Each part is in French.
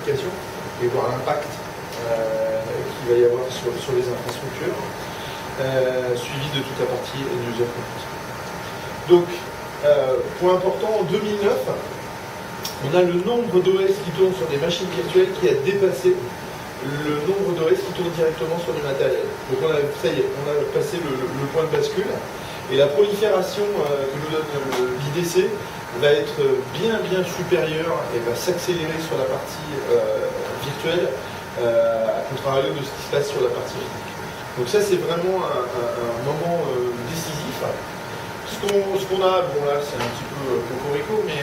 applications et voir l'impact qu'il va y avoir sur les infrastructures, suivi de toute la partie end-user config. Donc, point important, en 2009, on a le nombre d'OS qui tournent sur des machines virtuelles qui a dépassé le nombre d'OS qui tournent directement sur du matériel. Donc ça y est, on a passé le point de bascule, et la prolifération que nous donne l'IDC va être bien supérieure et va s'accélérer sur la partie virtuelle, à contrario de ce qui se passe sur la partie physique. Donc ça, c'est vraiment un moment décisif. Ce qu'on a, bon là c'est un petit peu cocorico, mais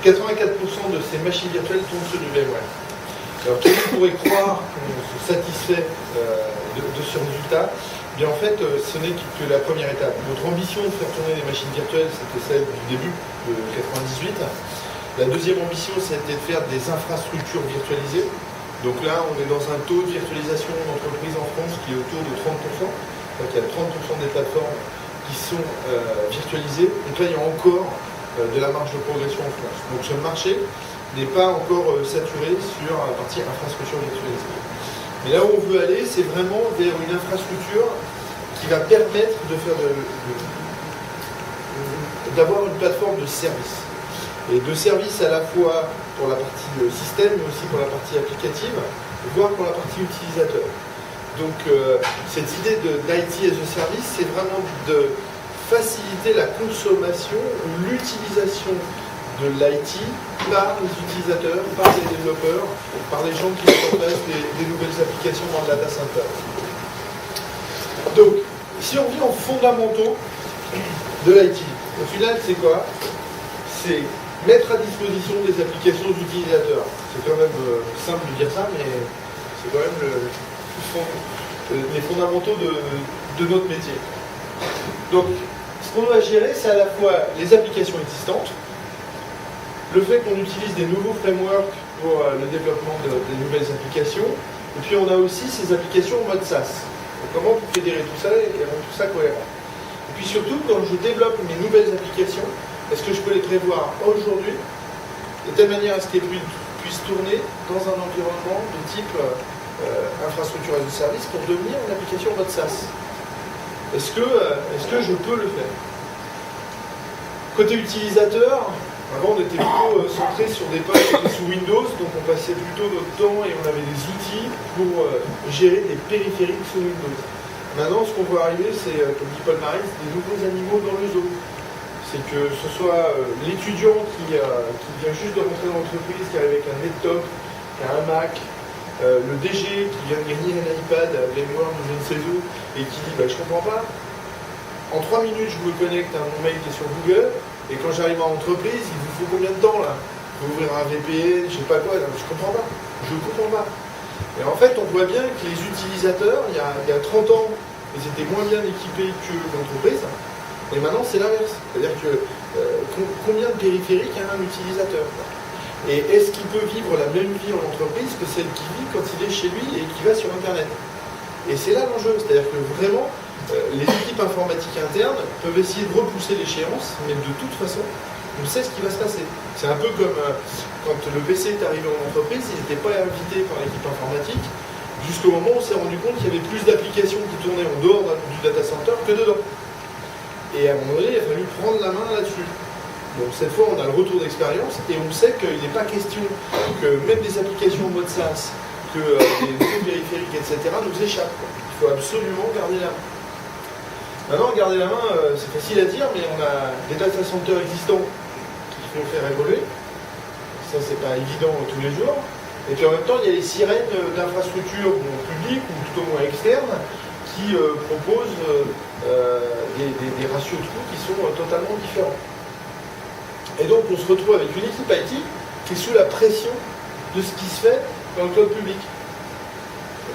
84% de ces machines virtuelles tournent sur du VMware. Alors tout le monde pourrait croire qu'on se satisfait de ce résultat. Bien en fait, ce n'est que la première étape. Notre ambition de faire tourner des machines virtuelles, c'était celle du début de 98. La deuxième ambition, c'était de faire des infrastructures virtualisées. Donc là, on est dans un taux de virtualisation d'entreprise en France qui est autour de 30%. Donc il y a 30% des plateformes qui sont virtualisées. Donc là, il y a encore de la marge de progression en France. Donc ce marché n'est pas encore saturé sur la partie infrastructure virtualisée. Mais là où on veut aller, c'est vraiment vers une infrastructure qui va permettre de faire d'avoir une plateforme de service. Et de service à la fois pour la partie système, mais aussi pour la partie applicative, voire pour la partie utilisateur. Donc cette idée d'IT as a service, c'est vraiment de faciliter la consommation ou l'utilisation de l'IT par les utilisateurs, par les développeurs, par les gens qui mettent en place des nouvelles applications dans le data center. Donc, si on vient aux fondamentaux de l'IT, au final, c'est quoi? C'est mettre à disposition des applications aux utilisateurs. C'est quand même simple de dire ça, mais c'est quand même les fondamentaux de notre métier. Donc, ce qu'on doit gérer, c'est à la fois les applications existantes, le fait qu'on utilise des nouveaux frameworks pour le développement des nouvelles applications, et puis on a aussi ces applications en mode SaaS. Donc comment pour fédérer tout ça et rendre tout ça cohérent. Et puis surtout, quand je développe mes nouvelles applications, est-ce que je peux les prévoir aujourd'hui, de telle manière à ce qu'elles puissent tourner dans un environnement de type infrastructure as a service pour devenir une application en mode SaaS? Est-ce que je peux le faire? Côté utilisateur, avant, on était plutôt centré sur des postes sous Windows, donc on passait plutôt notre temps et on avait des outils pour gérer des périphériques sous Windows. Maintenant, ce qu'on voit arriver, c'est, comme dit Paul Maris, des nouveaux animaux dans le zoo. C'est que ce soit l'étudiant qui vient juste de rentrer dans l'entreprise, qui arrive avec un laptop, qui a un Mac, le DG qui vient de gagner un iPad, VMware, je ne sais où, et qui dit je comprends pas. En 3 minutes, je me connecte à mon mail qui est sur Google. Et quand j'arrive en entreprise, il vous faut combien de temps là? Il faut ouvrir un VPN, je sais pas quoi, je comprends pas. Je comprends pas. Et en fait, on voit bien que les utilisateurs, il y a 30 ans, ils étaient moins bien équipés que l'entreprise. Et maintenant, c'est l'inverse. C'est-à-dire que combien de périphériques a un utilisateur? Et est-ce qu'il peut vivre la même vie en entreprise que celle qu'il vit quand il est chez lui et qu'il va sur Internet? Et c'est là l'enjeu. C'est-à-dire que vraiment, les équipes informatiques internes peuvent essayer de repousser l'échéance, mais de toute façon, on sait ce qui va se passer. C'est un peu comme quand le PC est arrivé en entreprise, il n'était pas invité par l'équipe informatique, jusqu'au moment où on s'est rendu compte qu'il y avait plus d'applications qui tournaient en dehors du data center que dedans. Et à un moment donné, il a fallu prendre la main là-dessus. Donc cette fois, on a le retour d'expérience et on sait qu'il n'est pas question que même des applications en mode SaaS, que les nouveaux périphériques, etc., nous échappent. Il faut absolument garder la main. Maintenant, garder la main, c'est facile à dire, mais on a des data centers existants qu'il faut faire évoluer. Ça, c'est pas évident tous les jours. Et puis en même temps, il y a les sirènes d'infrastructures publiques ou tout au moins externes qui proposent des ratios de coûts qui sont totalement différents. Et donc, on se retrouve avec une équipe IT qui est sous la pression de ce qui se fait dans le cloud public.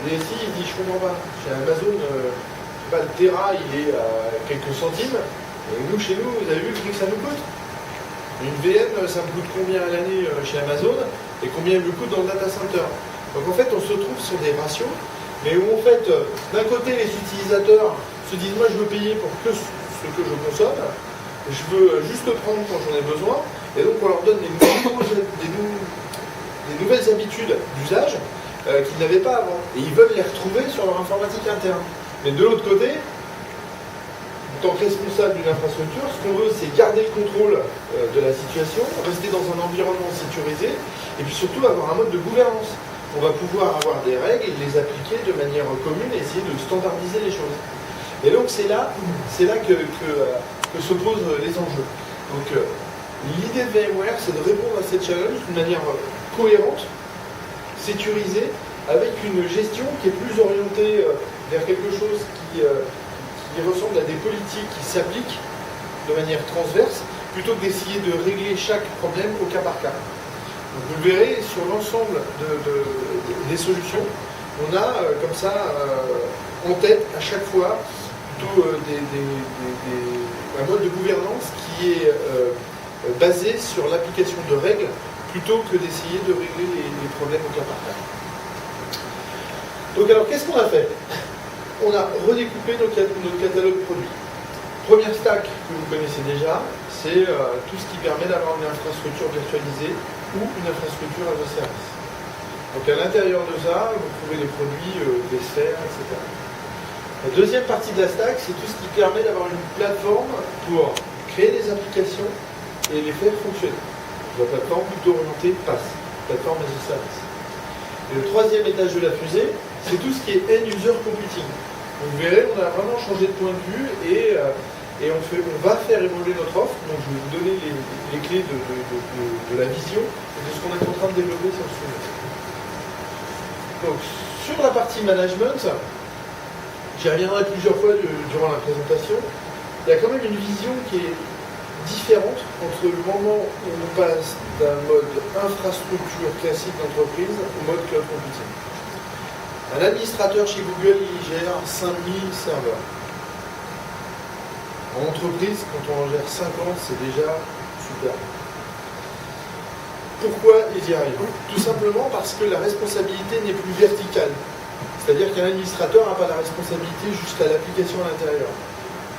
Le DSI, il dit, je comprends pas. Chez Amazon, le Tera, il est à quelques centimes. Et nous, chez nous, vous avez vu le prix que ça nous coûte? Une VM, ça me coûte combien à l'année chez Amazon et combien il me coûte dans le data center? Donc en fait, on se trouve sur des ratios, mais où en fait, d'un côté, les utilisateurs se disent, moi, je veux payer pour que ce que je consomme, je veux juste prendre quand j'en ai besoin, et donc on leur donne des des nouvelles habitudes d'usage qu'ils n'avaient pas avant. Et ils veulent les retrouver sur leur informatique interne. Mais de l'autre côté, en tant que responsable d'une infrastructure, ce qu'on veut, c'est garder le contrôle de la situation, rester dans un environnement sécurisé, et puis surtout avoir un mode de gouvernance. On va pouvoir avoir des règles et les appliquer de manière commune et essayer de standardiser les choses. Et donc c'est là que se posent les enjeux. Donc l'idée de VMware, c'est de répondre à ces challenges d'une manière cohérente, sécurisée, avec une gestion qui est plus orientée vers quelque chose qui ressemble à des politiques qui s'appliquent de manière transverse, plutôt que d'essayer de régler chaque problème au cas par cas. Donc vous le verrez, sur l'ensemble des solutions, on a comme ça en tête à chaque fois plutôt un mode de gouvernance qui est basé sur l'application de règles plutôt que d'essayer de régler les problèmes au cas par cas. Donc alors qu'est-ce qu'on a fait? On a redécoupé notre catalogue produit. Première stack que vous connaissez déjà, c'est tout ce qui permet d'avoir une infrastructure virtualisée ou une infrastructure as a service. Donc à l'intérieur de ça, vous trouvez des produits vSphere, etc. La deuxième partie de la stack, c'est tout ce qui permet d'avoir une plateforme pour créer des applications et les faire fonctionner. La plateforme plutôt orientée PaaS, plateforme as a service. Et le troisième étage de la fusée, c'est tout ce qui est end-user computing. Donc vous verrez, on a vraiment changé de point de vue et on va faire évoluer notre offre. Donc je vais vous donner les clés de la vision et de ce qu'on est en train de développer sur ce sujet. Donc sur la partie management, j'y reviendrai plusieurs fois durant la présentation, il y a quand même une vision qui est différente entre le moment où on passe d'un mode infrastructure classique d'entreprise au mode cloud computing. Un administrateur chez Google, il gère 5000 serveurs. En entreprise, quand on en gère 50, c'est déjà super. Pourquoi ils y arrivent? Tout simplement parce que la responsabilité n'est plus verticale. C'est-à-dire qu'un administrateur n'a pas la responsabilité jusqu'à l'application à l'intérieur.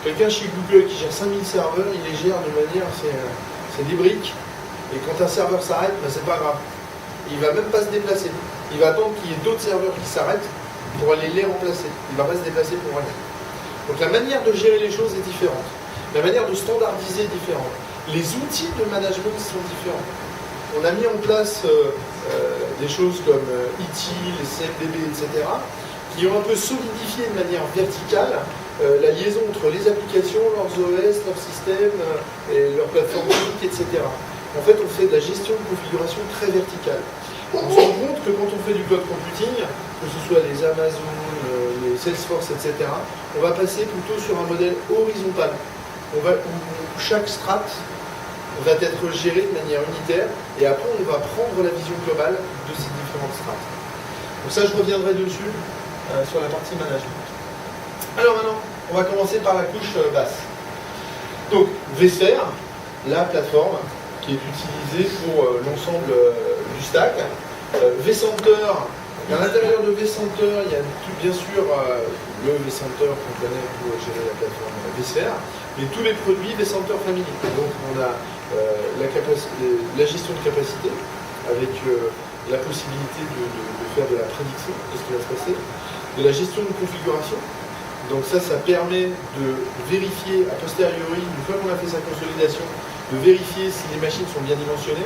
Quelqu'un chez Google qui gère 5000 serveurs, il les gère de manière, c'est des briques. Et quand un serveur s'arrête, ben c'est pas grave. Il ne va même pas se déplacer. Il va attendre qu'il y ait d'autres serveurs qui s'arrêtent pour aller les remplacer. Il ne va pas se déplacer pour rien. Donc la manière de gérer les choses est différente. La manière de standardiser est différente. Les outils de management sont différents. On a mis en place des choses comme ITIL, CMDB, etc., qui ont un peu solidifié de manière verticale la liaison entre les applications, leurs OS, leurs systèmes, et leurs plateformes publiques, etc. En fait, on fait de la gestion de configuration très verticale. On se rend compte que quand on fait du cloud computing, que ce soit les Amazon, les Salesforce, etc., on va passer plutôt sur un modèle horizontal, où chaque strat va être géré de manière unitaire, et après on va prendre la vision globale de ces différentes strates. Donc ça, je reviendrai dessus sur la partie management. Alors maintenant, on va commencer par la couche basse. Donc, vSphere, la plateforme qui est utilisée pour l'ensemble du stack. vCenter, à l'intérieur de vCenter, il y a bien sûr le vCenter qu'on connaît pour gérer la plateforme vSphere, mais tous les produits vCenter Family. Donc on a la gestion de capacité avec la possibilité de faire de la prédiction de ce qui va se passer, de la gestion de configuration. Donc ça permet de vérifier a posteriori, une fois qu'on a fait sa consolidation, de vérifier si les machines sont bien dimensionnées.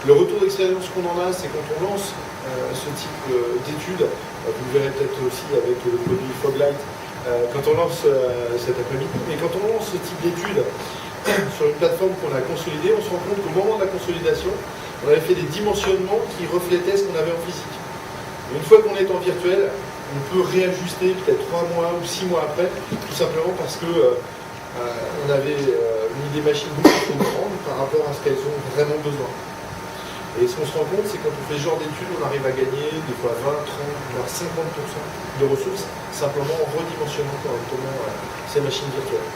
Le retour d'expérience qu'on en a, c'est quand on lance ce type d'études, vous le verrez peut-être aussi avec le produit Foglight, quand on lance cet après-midi, mais quand on lance ce type d'études sur une plateforme qu'on a consolidée, on se rend compte qu'au moment de la consolidation, on avait fait des dimensionnements qui reflétaient ce qu'on avait en physique. Et une fois qu'on est en virtuel, on peut réajuster peut-être 3 mois ou 6 mois après, tout simplement parce que on avait mis des machines beaucoup trop grandes par rapport à ce qu'elles ont vraiment besoin. Et ce qu'on se rend compte, c'est que quand on fait ce genre d'études, on arrive à gagner des fois 20, 30, voire 50% de ressources, simplement en redimensionnant correctement ces machines virtuelles.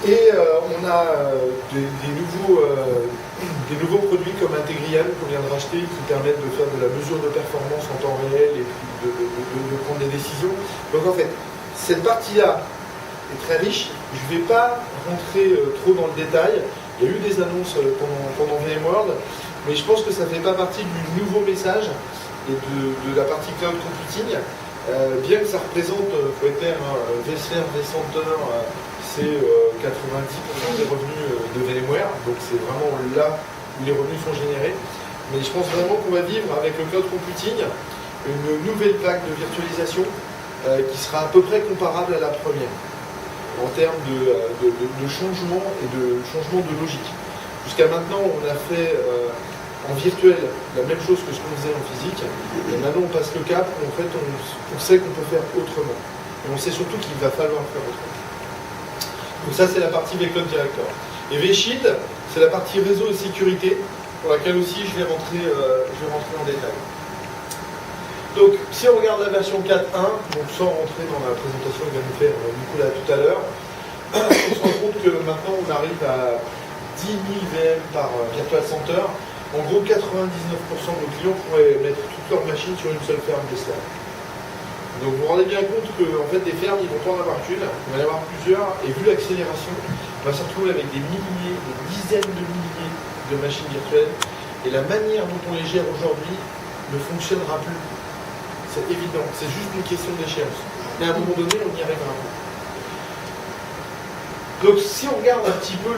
Et on a des nouveaux produits comme Integrial qu'on vient de racheter qui permettent de faire de la mesure de performance en temps réel et puis de prendre des décisions. Donc en fait, cette partie-là est très riche. Je ne vais pas rentrer trop dans le détail. Il y a eu des annonces pendant VMworld, mais je pense que ça ne fait pas partie du nouveau message et de la partie cloud computing, bien que ça représente, faut être clair, vSphere, vCenter, c'est 90% des revenus de VMware, donc c'est vraiment là où les revenus sont générés. Mais je pense vraiment qu'on va vivre avec le cloud computing une nouvelle vague de virtualisation qui sera à peu près comparable à la première en termes de changement et de changement de logique. Jusqu'à maintenant, on a fait en virtuel la même chose que ce qu'on faisait en physique, et maintenant on passe le cap où en fait on sait qu'on peut faire autrement. Et on sait surtout qu'il va falloir faire autrement. Donc ça c'est la partie vCloud Director. Et vShield, c'est la partie réseau et sécurité, pour laquelle aussi je vais rentrer en détail. Donc si on regarde la version 4.1, donc sans rentrer dans la présentation que va nous faire Nicolas tout à l'heure, on se rend compte que maintenant on arrive à 10 000 VM par Virtual Center. En gros, 99% de nos clients pourraient mettre toutes leurs machines sur une seule ferme Tesla. Donc vous vous rendez bien compte que en fait, des fermes, ils vont pas en avoir qu'une, il va y en avoir plusieurs, et vu l'accélération, on va se retrouver avec des milliers, des dizaines de milliers de machines virtuelles, et la manière dont on les gère aujourd'hui ne fonctionnera plus. C'est évident, c'est juste une question d'échéance. Mais à un moment donné, on y arrivera pas. Donc si on regarde un petit peu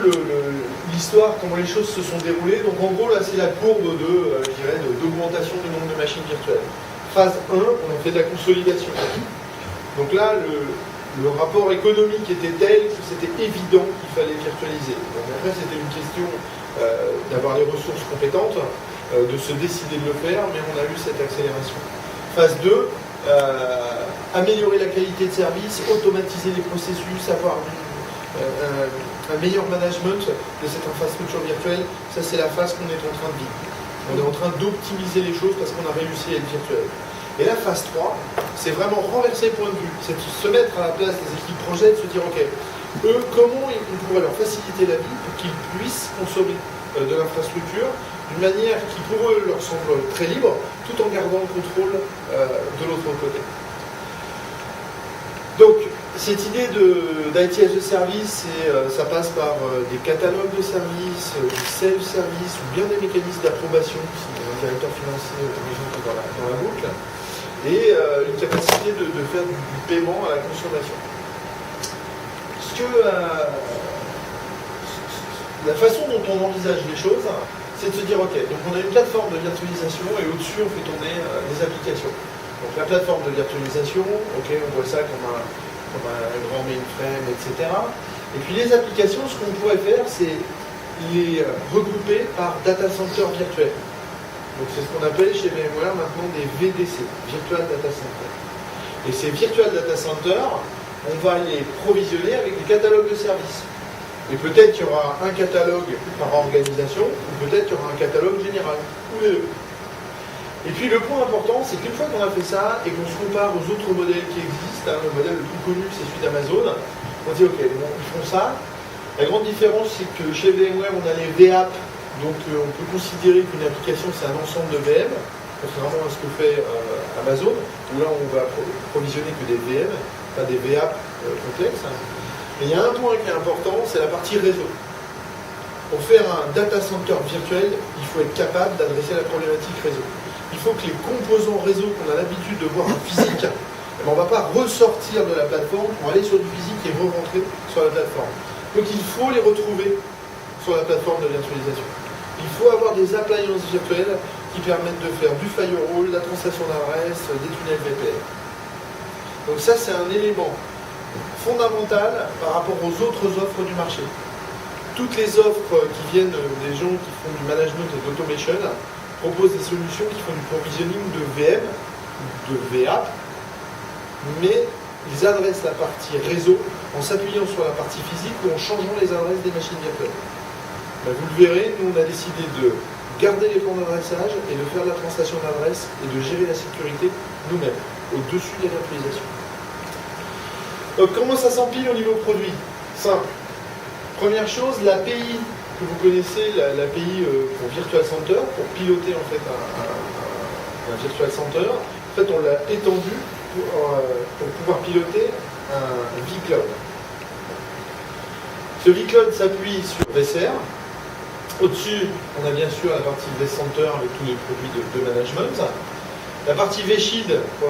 l'histoire, comment les choses se sont déroulées, donc en gros là c'est la courbe d'augmentation du nombre de machines virtuelles. Phase 1, on a fait de la consolidation. Donc là, le rapport économique était tel que c'était évident qu'il fallait virtualiser. Donc après c'était une question d'avoir les ressources compétentes, de se décider de le faire, mais on a eu cette accélération. Phase 2, améliorer la qualité de service, automatiser les processus, avoir un meilleur management de cette infrastructure virtuelle. Ça c'est la phase qu'on est en train de vivre. On est en train d'optimiser les choses parce qu'on a réussi à être virtuel. Et la phase 3, c'est vraiment renverser le point de vue. C'est de se mettre à la place des équipes projet, de se dire, ok, eux, comment on pourrait leur faciliter la vie pour qu'ils puissent consommer de l'infrastructure d'une manière qui pour eux leur semble très libre, tout en gardant le contrôle de l'autre côté. Donc, cette idée d'IT as a service, ça passe par des catalogues de services, du self-service, ou bien des mécanismes d'approbation, si un directeur financier est dans la boucle, et une capacité de faire du paiement à la consommation. La façon dont on envisage les choses, c'est de se dire, ok, donc on a une plateforme de virtualisation, et au-dessus on fait tourner des applications. Donc la plateforme de virtualisation, ok, on voit ça comme un grand mainframe, etc. Et puis les applications, ce qu'on pourrait faire, c'est les regrouper par data center virtuel. Donc c'est ce qu'on appelle chez VMware maintenant des VDC, Virtual Data Center. Et ces Virtual Data Center, on va les provisionner avec des catalogues de services. Et peut-être qu'il y aura un catalogue par organisation, ou peut-être qu'il y aura un catalogue général, ou les deux. Et puis le point important, c'est qu'une fois qu'on a fait ça et qu'on se compare aux autres modèles qui existent, le modèle le plus connu c'est celui d'Amazon, on dit ok, bon, ils font ça. La grande différence c'est que chez VMware on a les VApp, donc on peut considérer qu'une application c'est un ensemble de VM, contrairement à ce que fait Amazon, où là on va provisionner que des VM, pas des VApp complexes. Mais il y a un point qui est important, c'est la partie réseau. Pour faire un data center virtuel, il faut être capable d'adresser la problématique réseau. Il faut que les composants réseau qu'on a l'habitude de voir en physique, on ne va pas ressortir de la plateforme pour aller sur du physique et re-rentrer sur la plateforme. Donc il faut les retrouver sur la plateforme de virtualisation. Il faut avoir des appliances virtuelles qui permettent de faire du firewall, de la translation d'adresse, des tunnels VPN. Donc ça c'est un élément fondamental par rapport aux autres offres du marché. Toutes les offres qui viennent des gens qui font du management et d'automation proposent des solutions qui font du provisioning de VM, de VApp, mais ils adressent la partie réseau en s'appuyant sur la partie physique ou en changeant les adresses des machines virtuelles. Ben, vous le verrez, nous on a décidé de garder les plans d'adressage et de faire de la translation d'adresse et de gérer la sécurité nous-mêmes, au-dessus des virtualisations. Donc comment ça s'empile au niveau produit? Simple. Première chose, l'API que vous connaissez, l'API pour Virtual Center, pour piloter en fait un Virtual Center, en fait on l'a étendu pour pouvoir piloter un vCloud. Ce vCloud s'appuie sur vSphere, Au-dessus, on a bien sûr la partie vCenter avec tous les produits de management. La partie vShield,